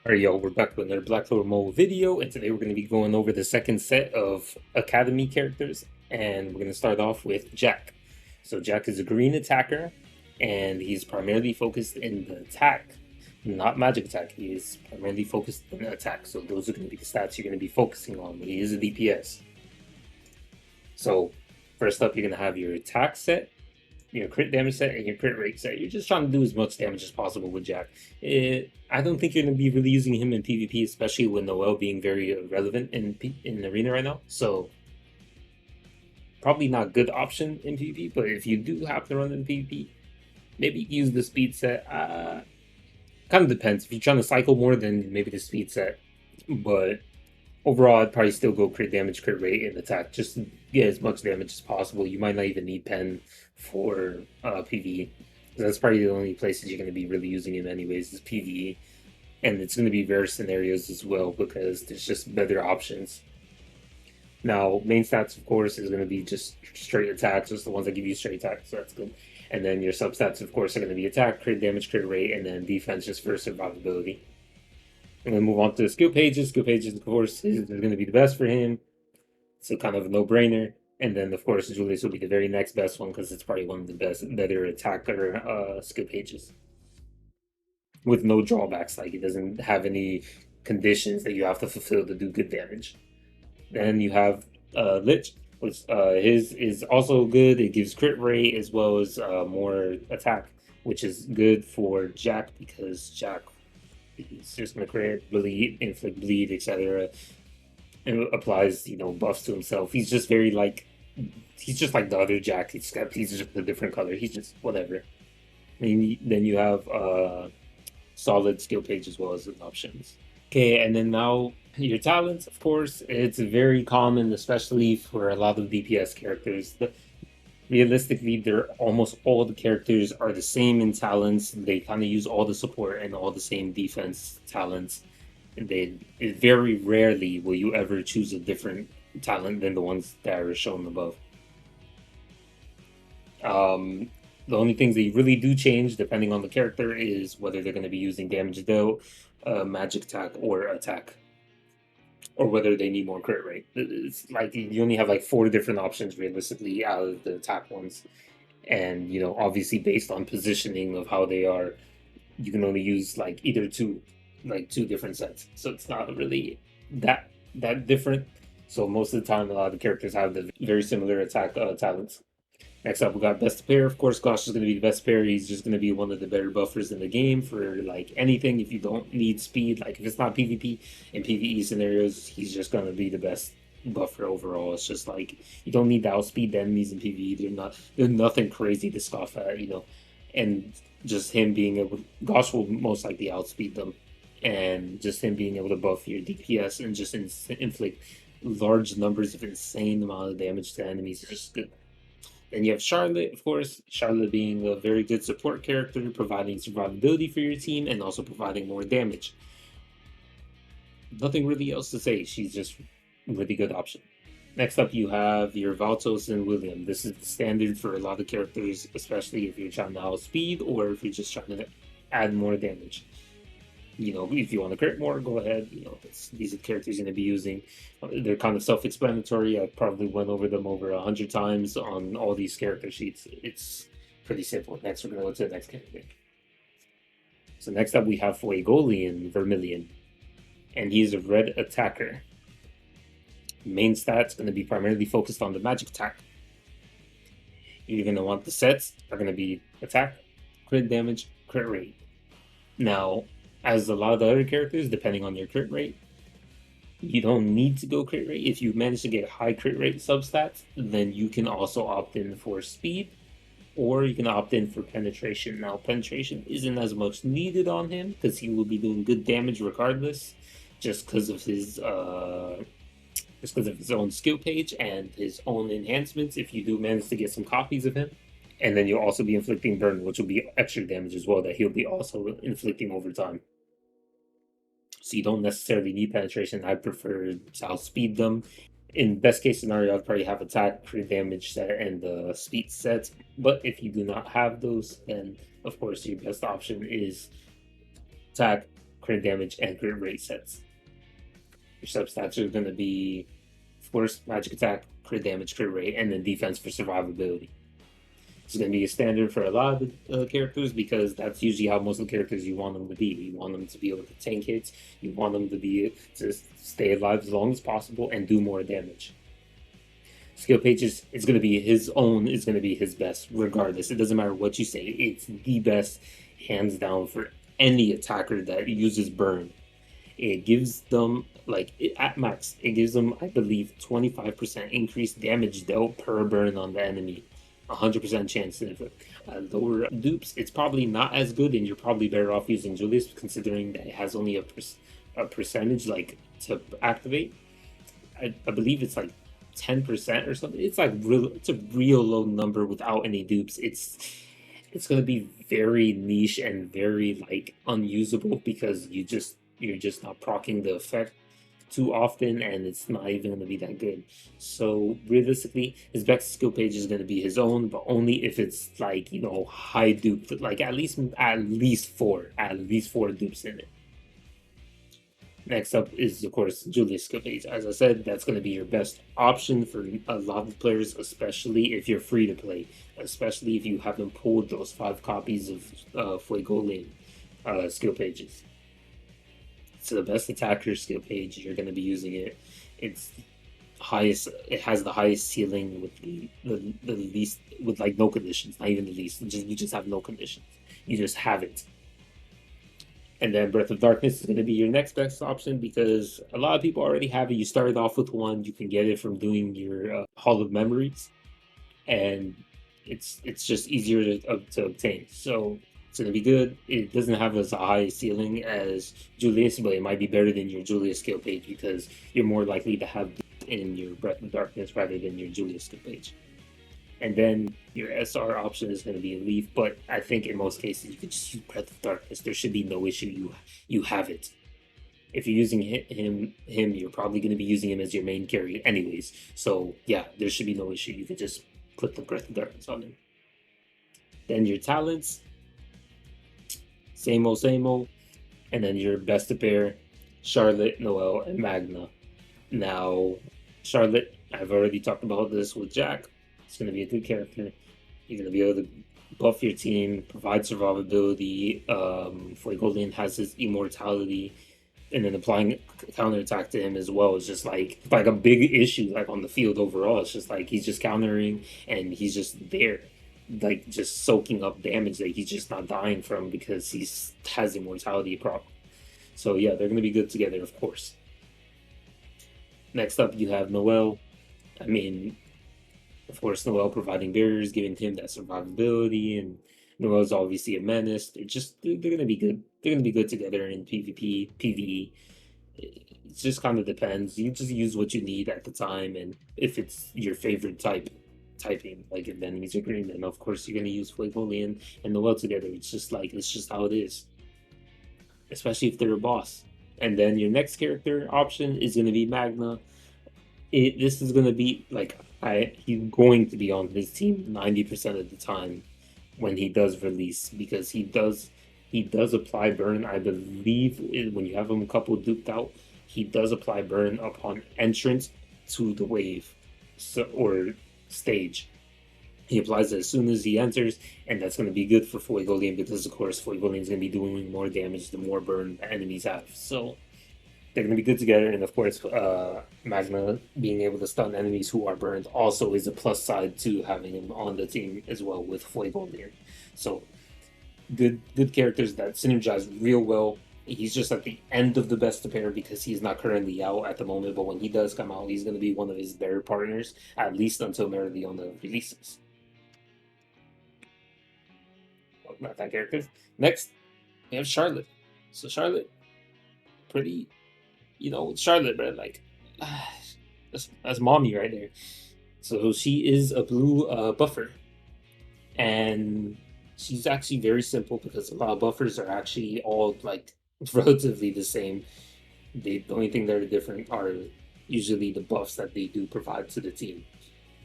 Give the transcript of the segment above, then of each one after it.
Alright, yo, we're back with another Black Clover Mobile video, and today we're going to be going over the second set of Academy characters, and we're going to start off with Jack. So Jack is a green attacker, and he's primarily focused in the attack, not magic attack. He is primarily focused in attack, so those are going to be the stats you're going to be focusing on. He is a DPS. So first up, you're going to have your attack set, your crit damage set, and your crit rate set. You're just trying to do as much damage as possible with Jack. I don't think you're going to be really using him in PvP, especially with Noel being very relevant in Arena right now. So probably not a good option in PvP, but if you do have to run in PvP, maybe use the speed set. Kind of depends. If you're trying to cycle more, then maybe the speed set. But overall, I'd probably still go crit damage, crit rate, and attack. Just to get as much damage as possible. You might not even need pen for PvE. That's probably the only places you're going to be really using him anyways is PvE. And it's going to be various scenarios as well because there's just better options. Now, main stats, of course, is going to be just straight attacks, just the ones that give you straight attacks, so that's good. And then your substats, of course, are going to be attack, crit damage, crit rate, and then defense just for survivability. And then move on to the skill pages. Skill pages, of course, is going to be the best for him. So kind of a no-brainer. And then, of course, Julius will be the very next best one because it's probably one of the better attacker skill pages. With no drawbacks, like it doesn't have any conditions that you have to fulfill to do good damage. Then you have Lich, which his is also good. It gives crit rate as well as more attack, which is good for Jack because Jack is just gonna crit, bleed, inflict bleed, etc. And applies, buffs to himself. He's just very like he's just like the other Jack, except he's just a different color. He's just whatever. And then you have solid skill page as well as options. Okay, and then now your talents, of course, it's very common, especially for a lot of DPS characters. Realistically, they're almost all the characters are the same in talents. They kind of use all the support and all the same defense talents. And they very rarely will you ever choose a different talent than the ones that are shown above. The only things that you really do change, depending on the character, is whether they're going to be using damage dealt, magic attack, or attack, or whether they need more crit rate. It's like you only have like 4 different options realistically out of the attack ones, and obviously based on positioning of how they are, you can only use like either two different sets. So it's not really that different. So most of the time, a lot of the characters have the very similar attack talents. Next up, we got best pair. Of course, Gosh is going to be the best pair. He's just going to be one of the better buffers in the game for like anything. If you don't need speed, like if it's not PvP and PvE scenarios, he's just going to be the best buffer overall. It's just like you don't need to outspeed the enemies in PvE. They're nothing crazy to scoff at. And just him being able, Gosh will most likely outspeed them, and just him being able to buff your DPS and just inflict large numbers of insane amount of damage to enemies is just good. Then you have Charlotte, of course. Charlotte being a very good support character, providing survivability for your team and also providing more damage. Nothing really else to say. She's just a really good option. Next up, you have your Valtos and William. This is the standard for a lot of characters, especially if you're trying to outspeed or if you're just trying to add more damage. If you want to crit more, go ahead. These are the characters you're going to be using. They're kind of self-explanatory. I probably went over them over 100 times on all these character sheets. It's pretty simple. Next, we're going to go to the next character. So next up, we have Fuegoleon Vermilion, and he's a red attacker. Main stats going to be primarily focused on the magic attack. You're going to want the sets are going to be attack, crit damage, crit rate. Now, as a lot of the other characters, depending on your crit rate, you don't need to go crit rate. If you manage to get high crit rate substats, then you can also opt in for speed, or you can opt in for penetration. Now, penetration isn't as much needed on him because he will be doing good damage regardless, just because of his own skill page and his own enhancements. If you do manage to get some copies of him. And then you'll also be inflicting burn, which will be extra damage as well that he'll be also inflicting over time. So you don't necessarily need penetration. I prefer to outspeed them. In best case scenario, I'd probably have attack, crit damage set, and the speed set. But if you do not have those, then of course your best option is attack, crit damage, and crit rate sets. Your substats are going to be, of course, magic attack, crit damage, crit rate, and then defense for survivability. It's going to be a standard for a lot of the characters because that's usually how most of the characters you want them to be. You want them to be able to tank hits. You want them to be to stay alive as long as possible and do more damage. Skill pages, it's going to be his own, is going to be his best regardless. It doesn't matter what you say. It's the best, hands down, for any attacker that uses burn. It gives them, at max, it gives them, I believe, 25% increased damage dealt per burn on the enemy. 100% chance of lower dupes. It's probably not as good, and you're probably better off using Julius considering that it has only a percentage to activate. I believe it's like 10% or something. It's it's a real low number without any dupes. It's gonna be very niche and very unusable because you're just not proccing the effect too often, and it's not even going to be that good. So realistically, his best skill page is going to be his own, but only if it's high dupe, at least four dupes in it. Next up is, of course, Julius skill page. As I said, that's going to be your best option for a lot of players, especially if you're free to play, especially if you haven't pulled those 5 copies of Fuegoleon skill pages. So the best attacker skill page, you're going to be using it. It's highest. It has the highest ceiling with the least, with no conditions, not even the least. You just have no conditions. You just have it. And then Breath of Darkness is going to be your next best option because a lot of people already have it. You started off with one. You can get it from doing your Hall of Memories, and it's just easier to obtain. So it's going to be good. It doesn't have as high ceiling as Julius, but it might be better than your Julius skill page because you're more likely to have in your Breath of Darkness rather than your Julius skill page. And then your SR option is going to be a Leaf, but I think in most cases you could just use Breath of Darkness. There should be no issue. You have it. If you're using him, you're probably going to be using him as your main carry anyways. So yeah, there should be no issue. You could just put the Breath of Darkness on him. Then your talents. Same old, and then your best to pair, Charlotte, Noelle, and Magna. Now, Charlotte, I've already talked about this with Jack. It's going to be a good character. You're going to be able to buff your team, provide survivability. Fuegoleon has his immortality, and then applying counterattack to him as well is just like a big issue on the field overall. It's just he's just countering and he's just there. Just soaking up damage that he's just not dying from because he has immortality problem. So yeah, they're going to be good together, of course. Next up, you have Noelle. I mean, of course, Noelle providing barriers, giving him that survivability, and Noelle's obviously a menace. They're going to be good. They're going to be good together in PvP, PvE. It just kind of depends. You just use what you need at the time, and if it's your favorite typing, if the enemies are green, then of course you're gonna use Fuegoleon and Noelle together. It's just how it is, especially if they're a boss. And then your next character option is gonna be Magna. This is gonna be he's going to be on his team 90% of the time when he does release because he does apply burn. I believe when you have him a couple duped out, he does apply burn upon entrance to the wave, or stage. He applies it as soon as he enters, and that's going to be good for Fuegoleon because, of course, Fuegoleon is going to be doing more damage the more burn the enemies have. So they're going to be good together, and of course, Magna being able to stun enemies who are burned also is a plus side to having him on the team as well with Fuegoleon. So good characters that synergize real well. He's just at the end of the best to pair because he's not currently out at the moment, but when he does come out, he's going to be one of his better partners, at least until Meridiana releases. Well, not that character. Next, we have Charlotte. So Charlotte, pretty, Charlotte, bro, that's mommy right there. So she is a blue buffer, and she's actually very simple because a lot of buffers are actually all relatively the same. The only thing that are different are usually the buffs that they do provide to the team.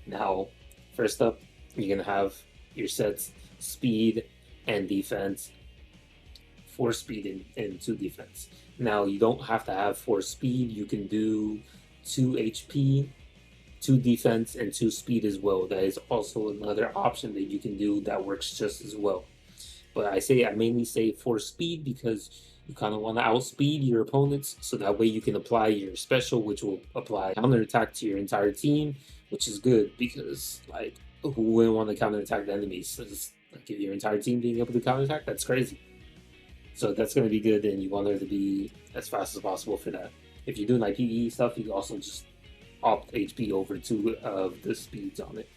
Now, first up, you're gonna have your sets speed and defense 4 speed and 2 defense. Now, you don't have to have 4 speed. You can do 2 HP, 2 defense, and 2 speed as well. That is also another option that you can do that works just as well. But I mainly say 4 speed because you kind of want to outspeed your opponents, so that way you can apply your special, which will apply counterattack to your entire team, which is good because, like, who wouldn't want to counterattack the enemies? So like, if your entire team being able to counterattack, that's crazy. So that's going to be good, and you want her to be as fast as possible for that. If you're doing like PvE stuff, you can also just opt HP over 2 of the speeds on it,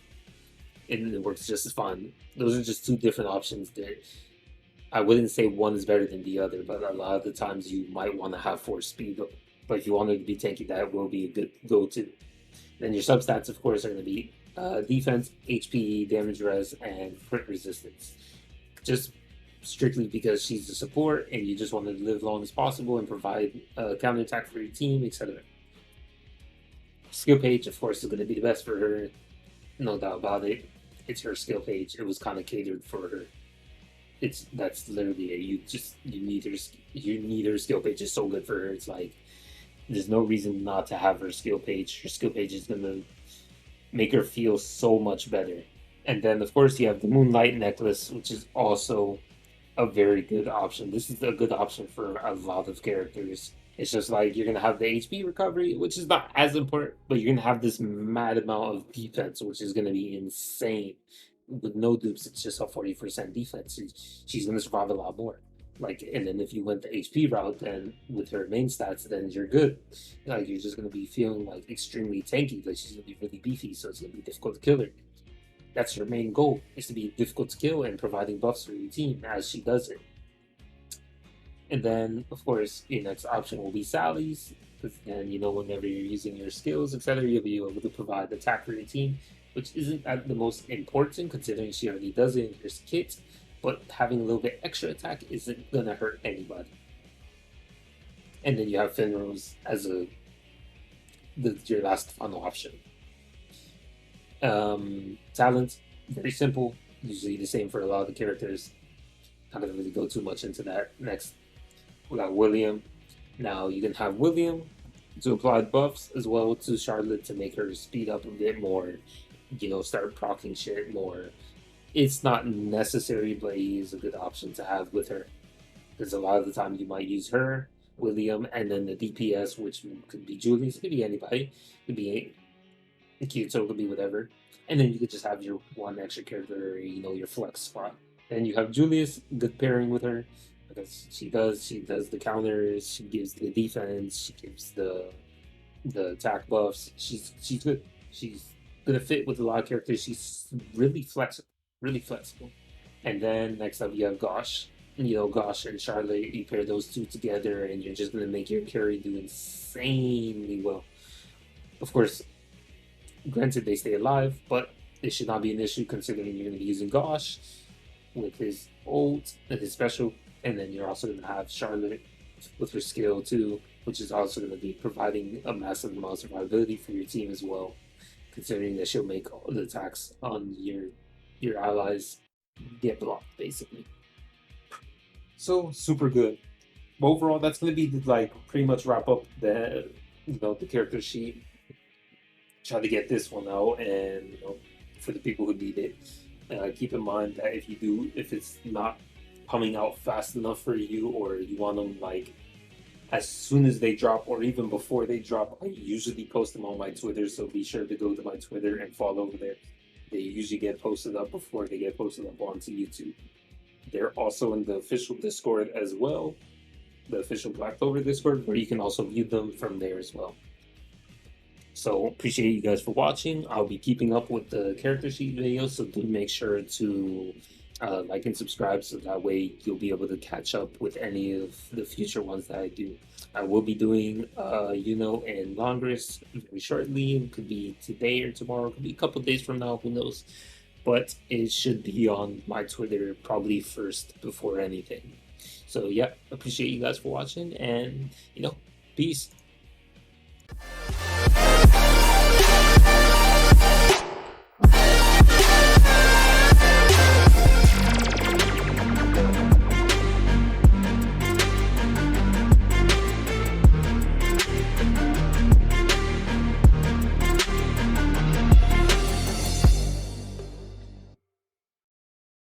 and it works just as fine. Those are just 2 different options that I wouldn't say one is better than the other, but a lot of the times you might want to have 4 speed. But if you want it to be tanky, that will be a good go-to. Then your substats, of course, are going to be defense, HP, damage res, and crit resistance. Just strictly because she's a support and you just want to live long as possible and provide counterattack for your team, etc. Skill page, of course, is going to be the best for her. No doubt about it. It's her skill page. It was kind of catered for her. That's literally it. You need her skill page. Is so good for her. It's like there's no reason not to have her skill page. Her skill page is gonna make her feel so much better. And then of course you have the Moonlight Necklace, which is also a very good option. This is a good option for a lot of characters. It's just like you're gonna have the HP recovery, which is not as important, but you're gonna have this mad amount of defense, which is gonna be insane. With no dupes, it's just a 40% defense. She's gonna survive a lot more. Like, and then if you went the HP route, then with her main stats, then you're good. Like, you're just gonna be feeling like extremely tanky. Like, she's gonna be really beefy, so it's gonna be difficult to kill her. That's her main goal, is to be difficult to kill and providing buffs for your team as she does it. And then, of course, your next option will be Sally's, because then, whenever you're using your skills, etc., you'll be able to provide attack for your team, which isn't the most important considering she already does it in her kit, but having a little bit extra attack isn't gonna hurt anybody. And then you have Finrose as your last final option. Talent, very simple, usually the same for a lot of the characters. Not gonna really go too much into that. Next, we got William. Now you can have William to apply buffs as well to Charlotte to make her speed up a bit more, start proccing shit more. It's not necessary, but he is a good option to have with her. Because a lot of the time you might use her, William, and then the DPS, which could be Julius, it could be anybody. It could be Kyoto, it could be whatever. And then you could just have your one extra character, your flex spot. Then you have Julius, good pairing with her, because she does the counters, she gives the defense, she gives the attack buffs. She's good. She's gonna fit with a lot of characters. She's really flexible. And then next up you have Gosh. Gosh and Charlotte, you pair those 2 together and you're just gonna make your carry do insanely well. Of course, granted they stay alive, but it should not be an issue considering you're gonna be using Gosh with his ult and his special, and then you're also gonna have Charlotte with her skill too, which is also gonna be providing a massive amount of survivability for your team as well, considering that she'll make all the attacks on your allies get blocked, basically. So super good. Overall, that's gonna be pretty much wrap up the character sheet. Try to get this one out, and for the people who need it, keep in mind that if it's not coming out fast enough for you, or you want them as soon as they drop, or even before they drop, I usually post them on my Twitter, so be sure to go to my Twitter and follow over there. They usually get posted up before they get posted up onto YouTube. They're also in the official Discord as well, the official Black Clover Discord, where you can also view them from there as well. So appreciate you guys for watching. I'll be keeping up with the character sheet videos, so do make sure to like and subscribe, so that way you'll be able to catch up with any of the future ones that I do. I will be doing and Longris very shortly. It could be today or tomorrow, it could be a couple days from now, who knows. But it should be on my Twitter probably first before anything. So yeah, appreciate you guys for watching, and peace.